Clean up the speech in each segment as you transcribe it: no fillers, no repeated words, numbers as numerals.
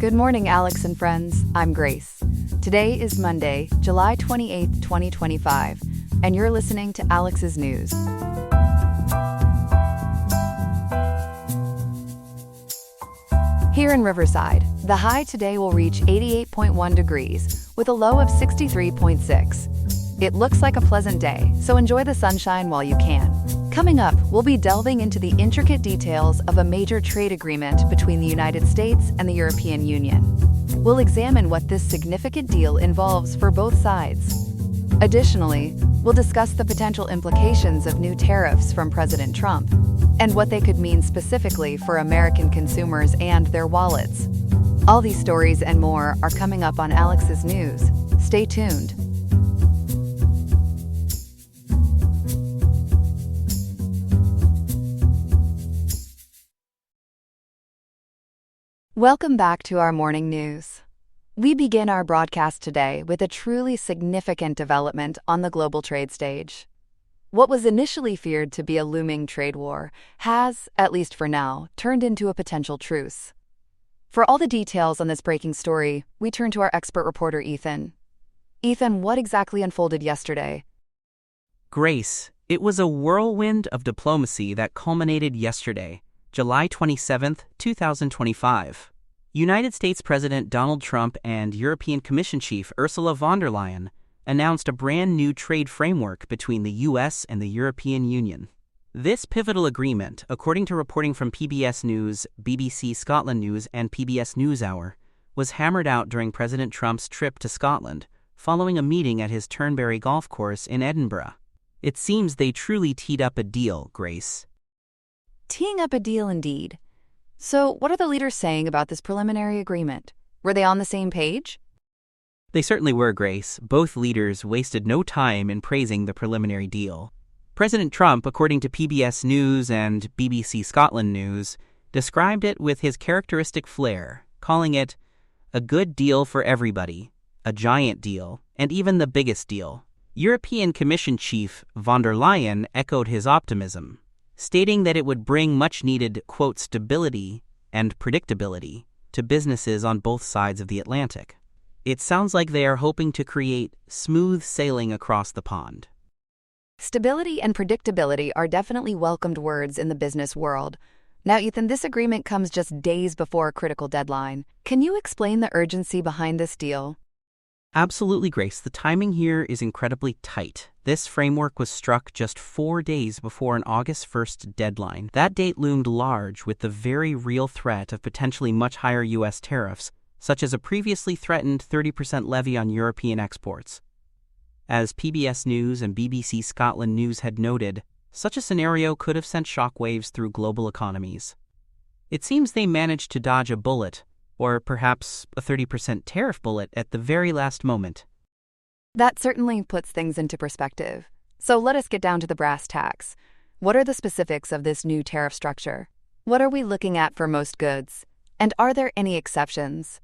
Good morning, Alex and friends. I'm Grace. Today is Monday, July 28th, 2025, and you're listening to Alex's News. Here in Riverside, the high today will reach 88.1 degrees, with a low of 63.6. It looks like a pleasant day, so enjoy the sunshine while you can. Coming up, we'll be delving into the intricate details of a major trade agreement between the United States and the European Union. We'll examine what this significant deal involves for both sides. Additionally, we'll discuss the potential implications of new tariffs from President Trump and what they could mean specifically for American consumers and their wallets. All these stories and more are coming up on Alex's News. Stay tuned. Welcome back to our morning news. We begin our broadcast today with a truly significant development on the global trade stage. What was initially feared to be a looming trade war has, at least for now, turned into a potential truce. For all the details on this breaking story, we turn to our expert reporter, Ethan. Ethan, what exactly unfolded yesterday? Grace, it was a whirlwind of diplomacy that culminated yesterday, July 27, 2025. United States President Donald Trump and European Commission Chief Ursula von der Leyen announced a brand new trade framework between the U.S. and the European Union. This pivotal agreement, according to reporting from PBS News, BBC Scotland News, and PBS NewsHour, was hammered out during President Trump's trip to Scotland, following a meeting at his Turnberry golf course in Edinburgh. It seems they truly teed up a deal, Grace. Teeing up a deal indeed. So, what are the leaders saying about this preliminary agreement? Were they on the same page? They certainly were, Grace. Both leaders wasted no time in praising the preliminary deal. President Trump, according to PBS News and BBC Scotland News, described it with his characteristic flair, calling it a good deal for everybody, a giant deal, and even the biggest deal. European Commission Chief von der Leyen echoed his optimism, stating that it would bring much-needed, quote, stability and predictability to businesses on both sides of the Atlantic. It sounds like they are hoping to create smooth sailing across the pond. Stability and predictability are definitely welcomed words in the business world. Now, Ethan, this agreement comes just days before a critical deadline. Can you explain the urgency behind this deal? Absolutely, Grace. The timing here is incredibly tight. This framework was struck just 4 days before an August 1st deadline. That date loomed large with the very real threat of potentially much higher U.S. tariffs, such as a previously threatened 30% levy on European exports. As PBS News and BBC Scotland News had noted, such a scenario could have sent shockwaves through global economies. It seems they managed to dodge a bullet, or perhaps a 30% tariff bullet at the very last moment. That certainly puts things into perspective. So let us get down to the brass tacks. What are the specifics of this new tariff structure? What are we looking at for most goods? And are there any exceptions?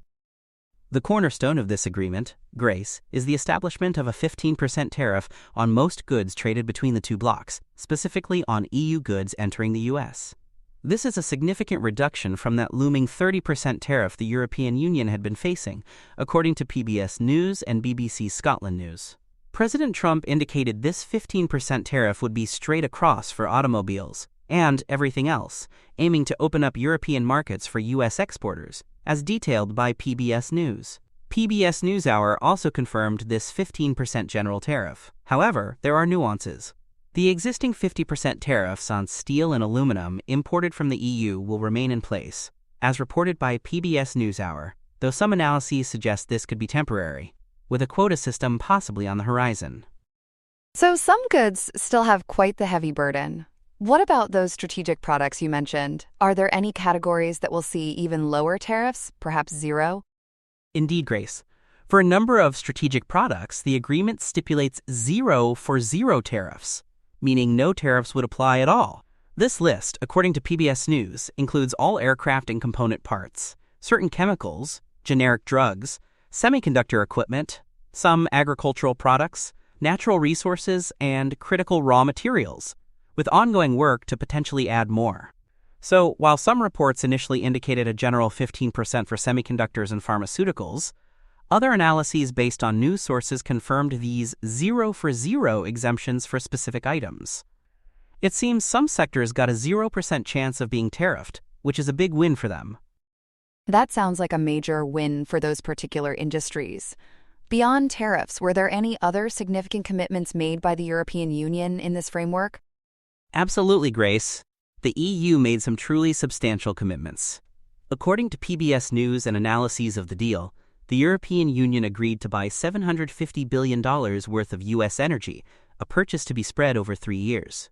The cornerstone of this agreement, Grace, is the establishment of a 15% tariff on most goods traded between the two blocs, specifically on EU goods entering the U.S. This is a significant reduction from that looming 30% tariff the European Union had been facing, according to PBS News and BBC Scotland News. President Trump indicated this 15% tariff would be straight across for automobiles and everything else, aiming to open up European markets for U.S. exporters, as detailed by PBS News. PBS NewsHour also confirmed this 15% general tariff. However, there are nuances. The existing 50% tariffs on steel and aluminum imported from the EU will remain in place, as reported by PBS NewsHour, though some analyses suggest this could be temporary, with a quota system possibly on the horizon. So some goods still have quite the heavy burden. What about those strategic products you mentioned? Are there any categories that will see even lower tariffs, perhaps zero? Indeed, Grace. For a number of strategic products, the agreement stipulates 0 for 0 tariffs, meaning no tariffs would apply at all. This list, according to PBS News, includes all aircraft and component parts, certain chemicals, generic drugs, semiconductor equipment, some agricultural products, natural resources, and critical raw materials, with ongoing work to potentially add more. So, while some reports initially indicated a general 15% for semiconductors and pharmaceuticals, other analyses based on news sources confirmed these 0 for 0 exemptions for specific items. It seems some sectors got a 0% chance of being tariffed, which is a big win for them. That sounds like a major win for those particular industries. Beyond tariffs, were there any other significant commitments made by the European Union in this framework? Absolutely, Grace. The EU made some truly substantial commitments. According to PBS News and analyses of the deal, the European Union agreed to buy $750 billion worth of U.S. energy, a purchase to be spread over 3 years.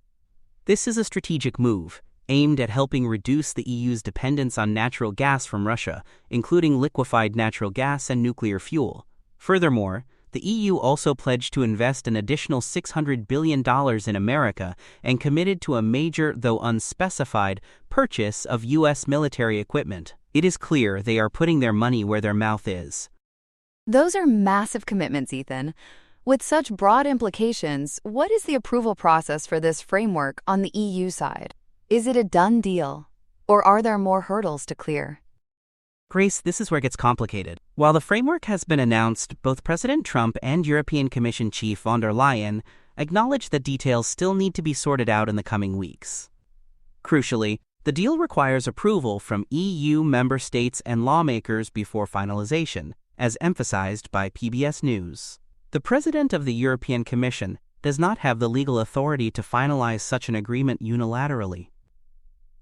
This is a strategic move, aimed at helping reduce the EU's dependence on natural gas from Russia, including liquefied natural gas and nuclear fuel. Furthermore, the EU also pledged to invest an additional $600 billion in America and committed to a major, though unspecified, purchase of U.S. military equipment. It is clear they are putting their money where their mouth is. Those are massive commitments, Ethan. With such broad implications, what is the approval process for this framework on the EU side? Is it a done deal, or are there more hurdles to clear? Grace, this is where it gets complicated. While the framework has been announced, both President Trump and European Commission Chief von der Leyen acknowledge that details still need to be sorted out in the coming weeks. Crucially, the deal requires approval from EU member states and lawmakers before finalization, as emphasized by PBS News. The President of the European Commission does not have the legal authority to finalize such an agreement unilaterally.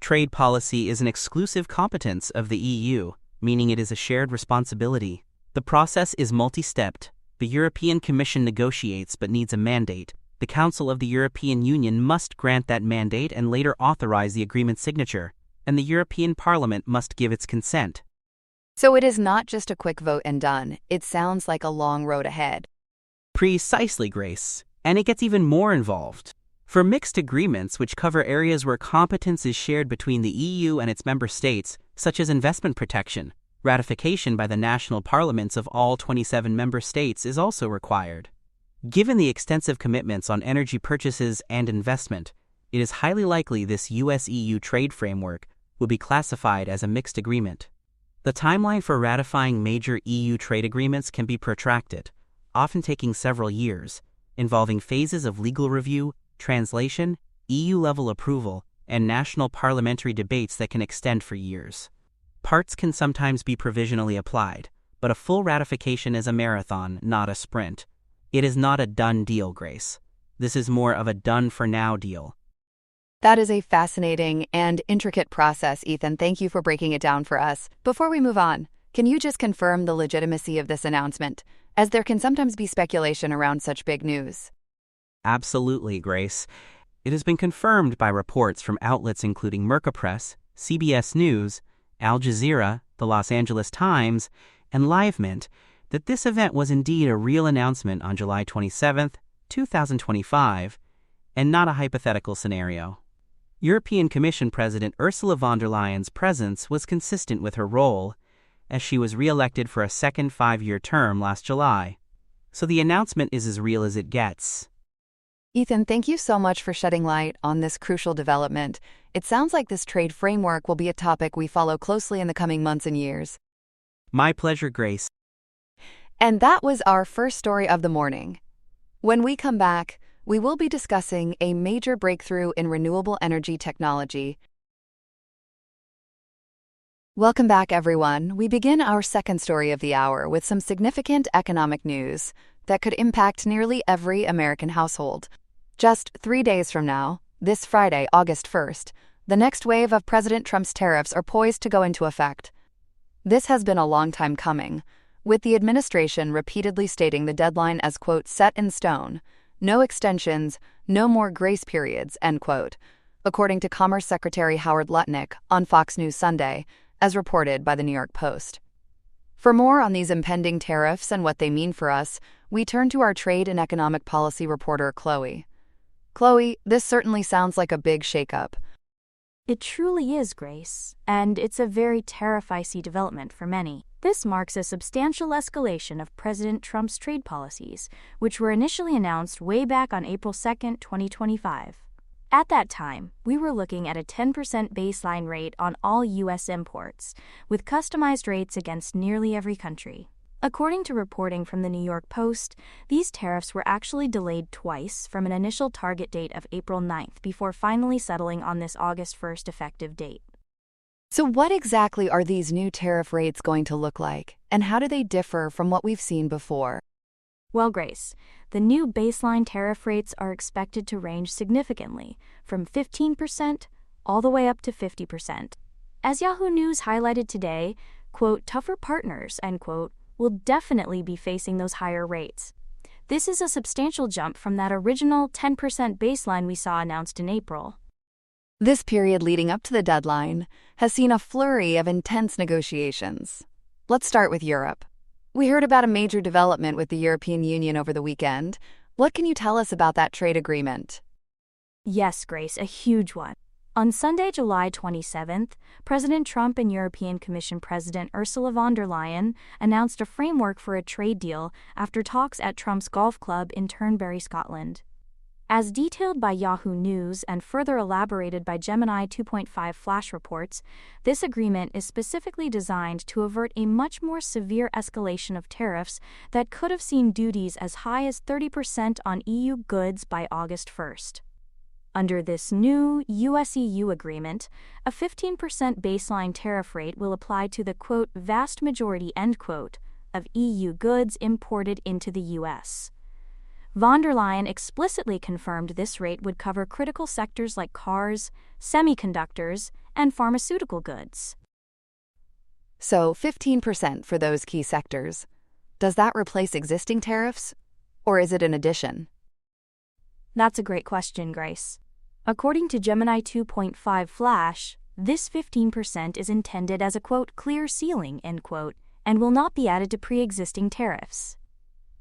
Trade policy is an exclusive competence of the EU, meaning it is a shared responsibility. The process is multi-stepped. The European Commission negotiates but needs a mandate. The Council of the European Union must grant that mandate and later authorize the agreement's signature, and the European Parliament must give its consent. So it is not just a quick vote and done. It sounds like a long road ahead. Precisely, Grace. And it gets even more involved. For mixed agreements which cover areas where competence is shared between the EU and its member states, such as investment protection, ratification by the national parliaments of all 27 member states is also required. Given the extensive commitments on energy purchases and investment, it is highly likely this US-EU trade framework will be classified as a mixed agreement. The timeline for ratifying major EU trade agreements can be protracted, often taking several years, involving phases of legal review, translation, EU-level approval, and national parliamentary debates that can extend for years. Parts can sometimes be provisionally applied, but a full ratification is a marathon, not a sprint. It is not a done deal, Grace. This is more of a done-for-now deal. That is a fascinating and intricate process, Ethan. Thank you for breaking it down for us. Before we move on, can you just confirm the legitimacy of this announcement, as there can sometimes be speculation around such big news? Absolutely, Grace. It has been confirmed by reports from outlets including Mercapress, CBS News, Al Jazeera, the Los Angeles Times, and LiveMint that this event was indeed a real announcement on July 27, 2025, and not a hypothetical scenario. European Commission President Ursula von der Leyen's presence was consistent with her role, as she was re-elected for a second 5-year term last July. So the announcement is as real as it gets. Ethan, thank you so much for shedding light on this crucial development. It sounds like this trade framework will be a topic we follow closely in the coming months and years. My pleasure, Grace. And that was our first story of the morning. When we come back, we will be discussing a major breakthrough in renewable energy technology. Welcome back, everyone. We begin our second story of the hour with some significant economic news that could impact nearly every American household. Just 3 days from now, this Friday, August 1st, the next wave of President Trump's tariffs are poised to go into effect. This has been a long time coming, with the administration repeatedly stating the deadline as, quote, set in stone, no extensions, no more grace periods, end quote, according to Commerce Secretary Howard Lutnick on Fox News Sunday, as reported by the New York Post. For more on these impending tariffs and what they mean for us, we turn to our trade and economic policy reporter, Chloe. Chloe, this certainly sounds like a big shakeup. It truly is, Grace, and it's a very tariff-icy development for many. This marks a substantial escalation of President Trump's trade policies, which were initially announced way back on April 2, 2025. At that time, we were looking at a 10% baseline rate on all U.S. imports, with customized rates against nearly every country. According to reporting from the New York Post, these tariffs were actually delayed twice from an initial target date of April 9th before finally settling on this August 1st effective date. So what exactly are these new tariff rates going to look like, and how do they differ from what we've seen before? Well, Grace, the new baseline tariff rates are expected to range significantly, from 15% all the way up to 50%. As Yahoo News highlighted today, quote, tougher partners, end quote, will definitely be facing those higher rates. This is a substantial jump from that original 10% baseline we saw announced in April. This period leading up to the deadline has seen a flurry of intense negotiations. Let's start with Europe. We heard about a major development with the European Union over the weekend. What can you tell us about that trade agreement? Yes, Grace, a huge one. On Sunday, July 27th, President Trump and European Commission President Ursula von der Leyen announced a framework for a trade deal after talks at Trump's golf club in Turnberry, Scotland. As detailed by Yahoo News and further elaborated by Gemini 2.5 flash reports, this agreement is specifically designed to avert a much more severe escalation of tariffs that could have seen duties as high as 30% on EU goods by August 1st. Under this new US-EU agreement, a 15% baseline tariff rate will apply to the, quote, vast majority, end quote, of EU goods imported into the US. Von der Leyen explicitly confirmed this rate would cover critical sectors like cars, semiconductors, and pharmaceutical goods. So 15% for those key sectors. Does that replace existing tariffs, or is it an addition? That's a great question, Grace. According to Gemini 2.5 Flash, this 15% is intended as a, quote, clear ceiling, end quote, and will not be added to pre-existing tariffs.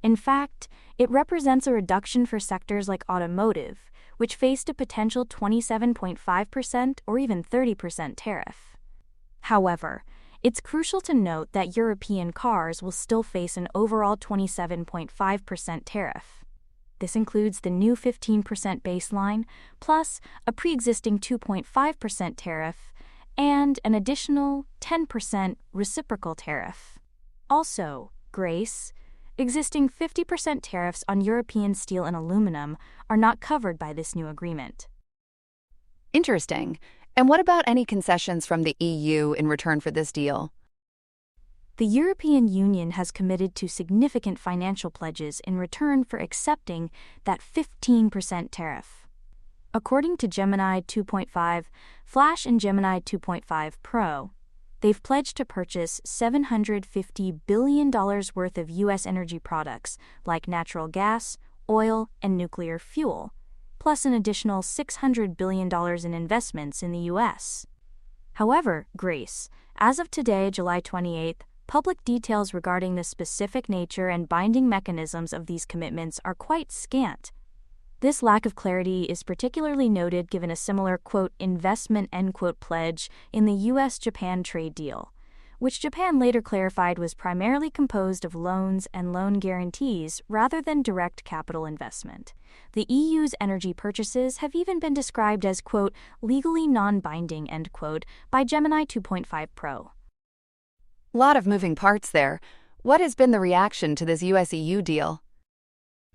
In fact, it represents a reduction for sectors like automotive, which faced a potential 27.5% or even 30% tariff. However, it's crucial to note that European cars will still face an overall 27.5% tariff. This includes the new 15% baseline, plus a pre-existing 2.5% tariff, and an additional 10% reciprocal tariff. Also, Grace, existing 50% tariffs on European steel and aluminum are not covered by this new agreement. Interesting. And what about any concessions from the EU in return for this deal? The European Union has committed to significant financial pledges in return for accepting that 15% tariff. According to Gemini 2.5 Flash and Gemini 2.5 Pro, they've pledged to purchase $750 billion worth of U.S. energy products like natural gas, oil, and nuclear fuel, plus an additional $600 billion in investments in the U.S. However, Grace, as of today, July 28th, public details regarding the specific nature and binding mechanisms of these commitments are quite scant. This lack of clarity is particularly noted given a similar, quote, investment, end quote, pledge in the U.S.-Japan trade deal, which Japan later clarified was primarily composed of loans and loan guarantees rather than direct capital investment. The EU's energy purchases have even been described as, quote, legally non-binding, end quote, by Gemini 2.5 Pro. A lot of moving parts there. What has been the reaction to this US-EU deal?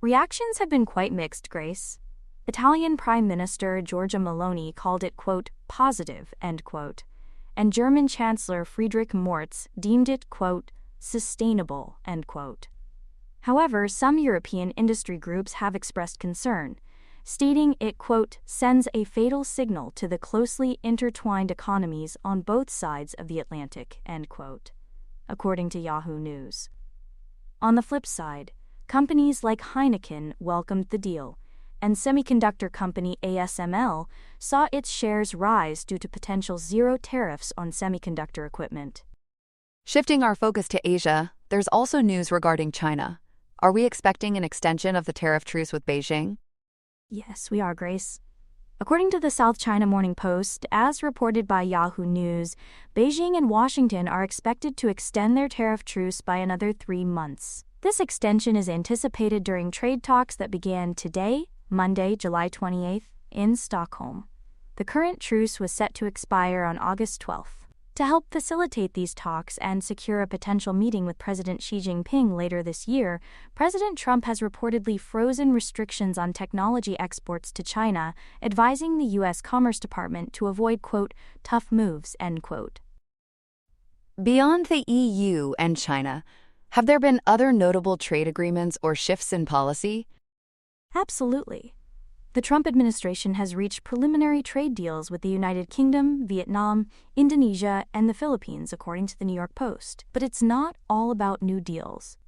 Reactions have been quite mixed, Grace. Italian Prime Minister Giorgia Meloni called it, quote, positive, end quote, and German Chancellor Friedrich Merz deemed it, quote, sustainable, end quote. However, some European industry groups have expressed concern, stating it, quote, sends a fatal signal to the closely intertwined economies on both sides of the Atlantic, end quote, according to Yahoo News. On the flip side, companies like Heineken welcomed the deal, and semiconductor company ASML saw its shares rise due to potential zero tariffs on semiconductor equipment. Shifting our focus to Asia, there's also news regarding China. Are we expecting an extension of the tariff truce with Beijing? Yes, we are, Grace. According to the South China Morning Post, as reported by Yahoo News, Beijing and Washington are expected to extend their tariff truce by another 3 months. This extension is anticipated during trade talks that began today, Monday, July 28th, in Stockholm. The current truce was set to expire on August 12th. To help facilitate these talks and secure a potential meeting with President Xi Jinping later this year, President Trump has reportedly frozen restrictions on technology exports to China, advising the U.S. Commerce Department to avoid, quote, tough moves, end quote. Beyond the EU and China, have there been other notable trade agreements or shifts in policy? Absolutely. The Trump administration has reached preliminary trade deals with the United Kingdom, Vietnam, Indonesia, and the Philippines, according to the New York Post. But it's not all about new deals.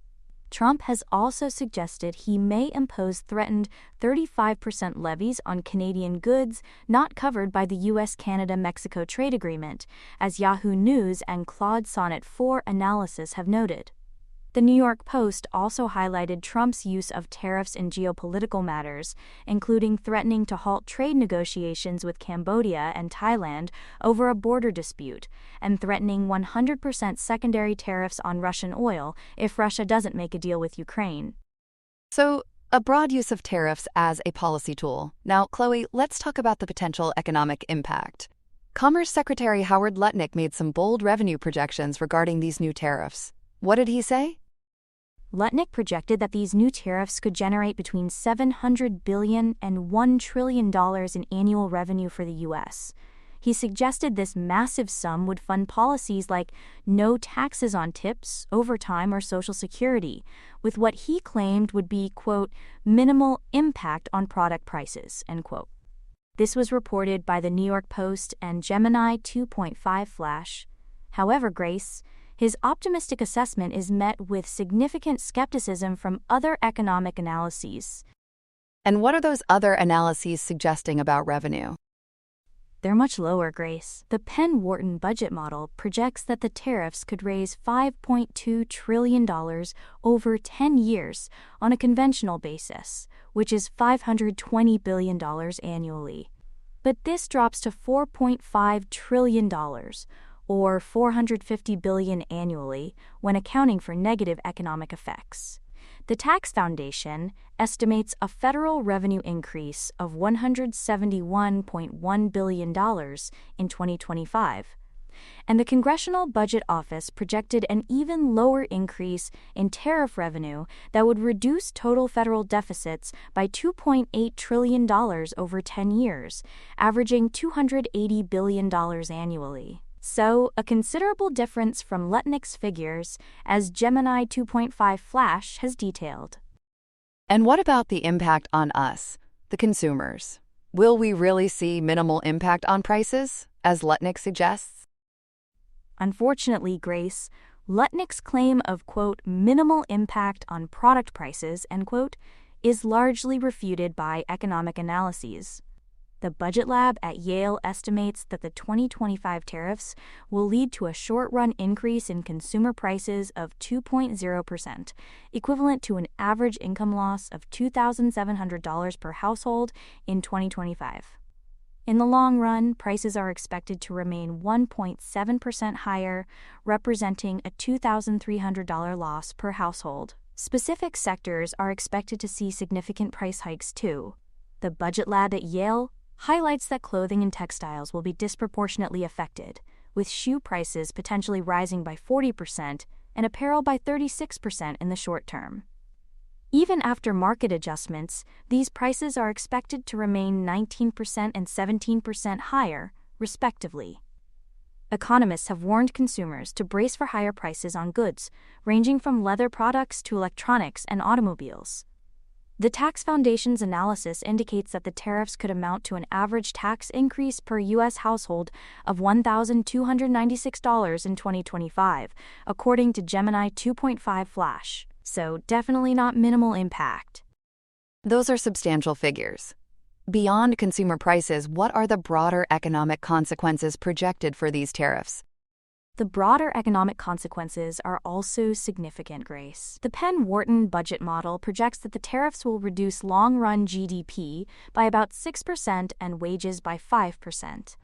Trump has also suggested he may impose threatened 35% levies on Canadian goods not covered by the U.S.-Canada-Mexico trade agreement, as Yahoo News and Claude Sonnet 4 analysis have noted. The New York Post also highlighted Trump's use of tariffs in geopolitical matters, including threatening to halt trade negotiations with Cambodia and Thailand over a border dispute, and threatening 100% secondary tariffs on Russian oil if Russia doesn't make a deal with Ukraine. So, a broad use of tariffs as a policy tool. Now, Chloe, let's talk about the potential economic impact. Commerce Secretary Howard Lutnick made some bold revenue projections regarding these new tariffs. What did he say? Lutnick projected that these new tariffs could generate between $700 billion and $1 trillion in annual revenue for the U.S. He suggested this massive sum would fund policies like no taxes on tips, overtime, or Social Security, with what he claimed would be, quote, minimal impact on product prices, end quote. This was reported by the New York Post and Gemini 2.5 Flash. However, Grace, his optimistic assessment is met with significant skepticism from other economic analyses. And what are those other analyses suggesting about revenue? They're much lower, Grace. The Penn-Wharton budget model projects that the tariffs could raise $5.2 trillion over 10 years on a conventional basis, which is $520 billion annually. But this drops to $4.5 trillion, or $450 billion annually, when accounting for negative economic effects. The Tax Foundation estimates a federal revenue increase of $171.1 billion in 2025, and the Congressional Budget Office projected an even lower increase in tariff revenue that would reduce total federal deficits by $2.8 trillion over 10 years, averaging $280 billion annually. So, a considerable difference from Lutnick's figures, as Gemini 2.5 Flash has detailed. And what about the impact on us, the consumers? Will we really see minimal impact on prices, as Lutnick suggests? Unfortunately, Grace, Lutnick's claim of, quote, minimal impact on product prices, end quote, is largely refuted by economic analyses. The Budget Lab at Yale estimates that the 2025 tariffs will lead to a short-run increase in consumer prices of 2.0%, equivalent to an average income loss of $2,700 per household in 2025. In the long run, prices are expected to remain 1.7% higher, representing a $2,300 loss per household. Specific sectors are expected to see significant price hikes too. The Budget Lab at Yale highlights that clothing and textiles will be disproportionately affected, with shoe prices potentially rising by 40% and apparel by 36% in the short term. Even after market adjustments, these prices are expected to remain 19% and 17% higher, respectively. Economists have warned consumers to brace for higher prices on goods, ranging from leather products to electronics and automobiles. The Tax Foundation's analysis indicates that the tariffs could amount to an average tax increase per U.S. household of $1,296 in 2025, according to Gemini 2.5 Flash. So definitely not minimal impact. Those are substantial figures. Beyond consumer prices, what are the broader economic consequences projected for these tariffs? The broader economic consequences are also significant, Grace. The Penn-Wharton budget model projects that the tariffs will reduce long-run GDP by about 6% and wages by 5%.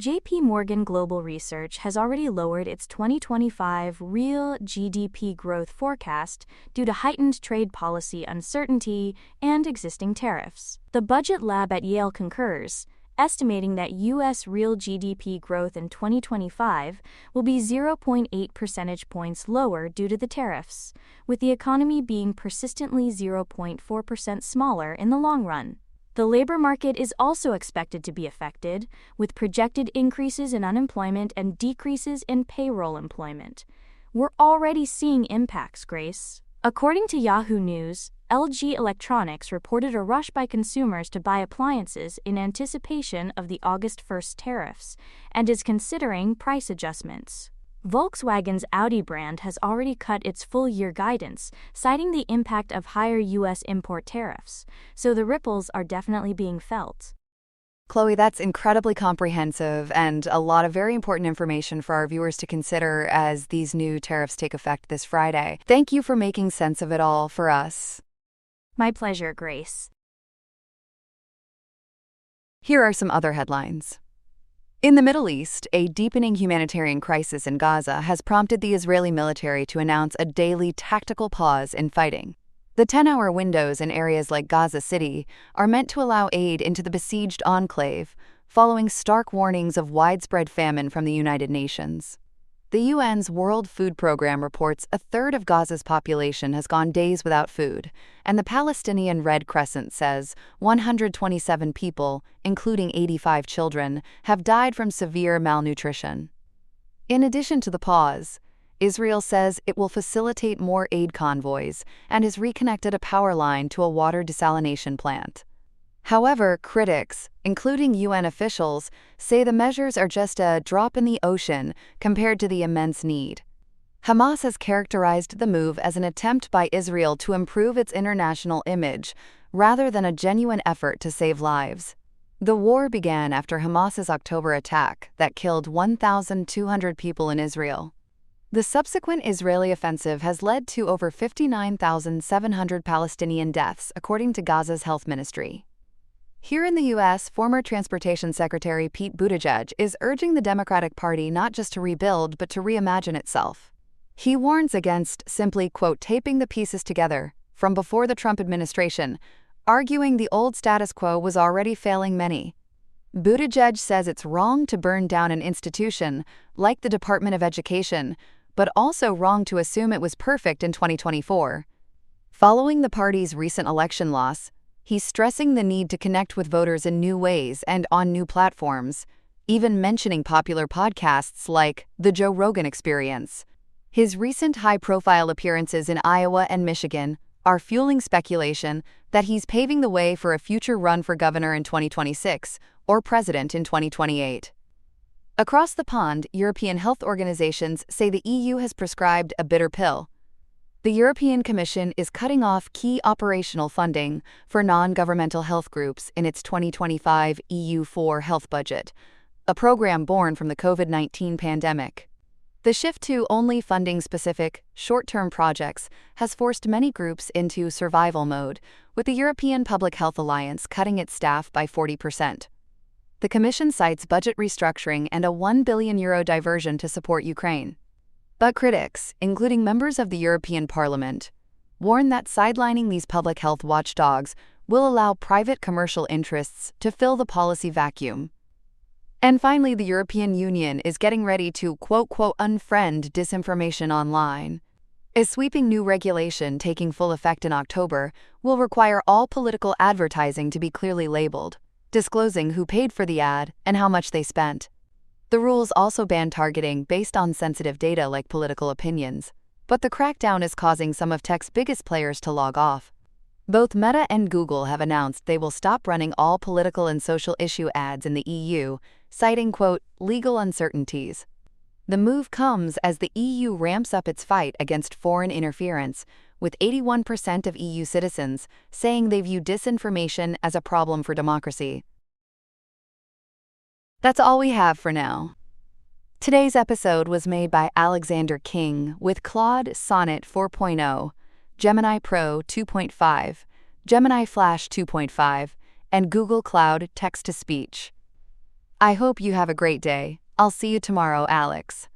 JP Morgan Global Research has already lowered its 2025 real GDP growth forecast due to heightened trade policy uncertainty and existing tariffs. The Budget Lab at Yale concurs, estimating that U.S. real GDP growth in 2025 will be 0.8 percentage points lower due to the tariffs, with the economy being persistently 0.4% smaller in the long run. The labor market is also expected to be affected, with projected increases in unemployment and decreases in payroll employment. We're already seeing impacts, Grace. According to Yahoo News, LG Electronics reported a rush by consumers to buy appliances in anticipation of the August 1st tariffs and is considering price adjustments. Volkswagen's Audi brand has already cut its full-year guidance, citing the impact of higher U.S. import tariffs, so the ripples are definitely being felt. Chloe, that's incredibly comprehensive and a lot of very important information for our viewers to consider as these new tariffs take effect this Friday. Thank you for making sense of it all for us. My pleasure, Grace. Here are some other headlines. In the Middle East, a deepening humanitarian crisis in Gaza has prompted the Israeli military to announce a daily tactical pause in fighting. The 10-hour windows in areas like Gaza City are meant to allow aid into the besieged enclave, following stark warnings of widespread famine from the United Nations. The UN's World Food Program reports a third of Gaza's population has gone days without food, and the Palestinian Red Crescent says 127 people, including 85 children, have died from severe malnutrition. In addition to the pause, Israel says it will facilitate more aid convoys and has reconnected a power line to a water desalination plant. However, critics, including UN officials, say the measures are just a drop in the ocean compared to the immense need. Hamas has characterized the move as an attempt by Israel to improve its international image, rather than a genuine effort to save lives. The war began after Hamas's October attack that killed 1,200 people in Israel. The subsequent Israeli offensive has led to over 59,700 Palestinian deaths, according to Gaza's health ministry. Here in the U.S., former Transportation Secretary Pete Buttigieg is urging the Democratic Party not just to rebuild but to reimagine itself. He warns against simply, quote, taping the pieces together from before the Trump administration, arguing the old status quo was already failing many. Buttigieg says it's wrong to burn down an institution like the Department of Education, but also wrong to assume it was perfect in 2024. Following the party's recent election loss, he's stressing the need to connect with voters in new ways and on new platforms, even mentioning popular podcasts like The Joe Rogan Experience. His recent high-profile appearances in Iowa and Michigan are fueling speculation that he's paving the way for a future run for governor in 2026 or president in 2028. Across the pond, European health organizations say the EU has prescribed a bitter pill. The European Commission is cutting off key operational funding for non-governmental health groups in its 2025 EU4 health budget, a program born from the COVID-19 pandemic. The shift to only funding specific, short-term projects has forced many groups into survival mode, with the European Public Health Alliance cutting its staff by 40%. The Commission cites budget restructuring and a €1 billion diversion to support Ukraine. But critics, including members of the European Parliament, warn that sidelining these public health watchdogs will allow private commercial interests to fill the policy vacuum. And finally, the European Union is getting ready to unfriend disinformation online. A sweeping new regulation taking full effect in October will require all political advertising to be clearly labeled, disclosing who paid for the ad and how much they spent. The rules also ban targeting based on sensitive data like political opinions, but the crackdown is causing some of tech's biggest players to log off. Both Meta and Google have announced they will stop running all political and social issue ads in the EU, citing, quote, legal uncertainties. The move comes as the EU ramps up its fight against foreign interference, with 81% of EU citizens saying they view disinformation as a problem for democracy. That's all we have for now. Today's episode was made by Alexander King with Claude Sonnet 4.0, Gemini Pro 2.5, Gemini Flash 2.5, and Google Cloud Text-to-Speech. I hope you have a great day. I'll see you tomorrow, Alex.